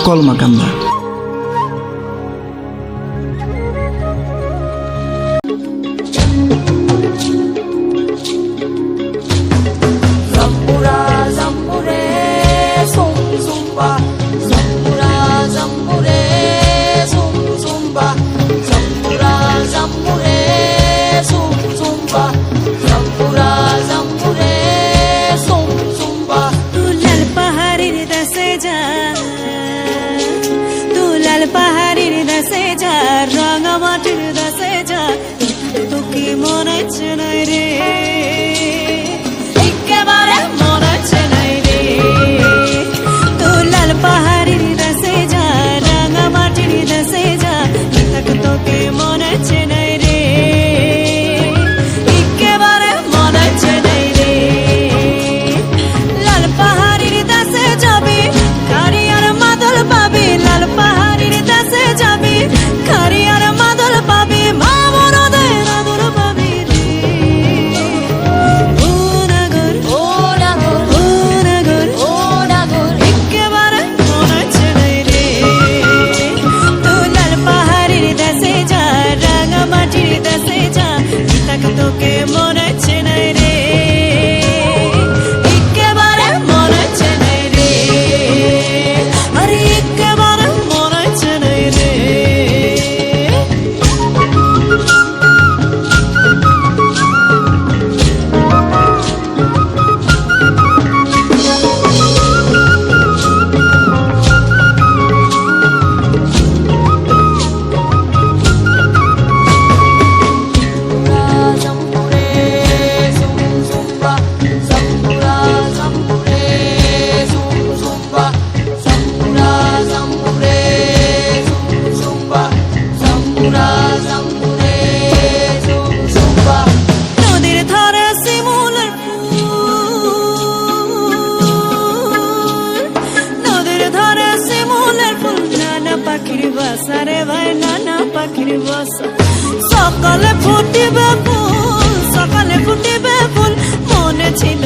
কলমাকান্দা। পাহাড়ের দেশে যা, রাঙামাটির দেশে যা, তোকে মনে হচ্ছে নাই রে, একেবারে মনে হচ্ছে নাই রে। তুলাল পাহাড়ের দেশে যা, রাঙামাটির দেশে যা, তোকে মনে হচ্ছে নাই রে, একেবারে মনে হচ্ছে নাই রে। লাল পাহাড়ের দেশে যাবি, খাড়ি আর মাদল পাবি, লাল পাহাড়ের দেশে যাবি, খাড়ি আর মাদল পাবি, মা বড়দের আদর পাবি রে। ও নাগর, ও নাগর, ও নাগর, ও নাগর, একেবারে মনে হচ্ছে নাই রে। তুলাল পাহাড়ের দেশে যা, রাঙামাটির দেশে যা, তোকে মনে হচ্ছে নাই রে, একেবারে মনে হচ্ছে নাই রে, আরে একেবারে মনে হচ্ছে নাই রে। নদীর ধারে শিমুলের ফুল, নদীর ধারে শিমুলের ফুল, নানা পাখির বাসা রে ভাই, নানা পাখির বাসা। সকালে ফুটিবে ফুল, সকালে ফুটিবে ফুল, মনে ছিল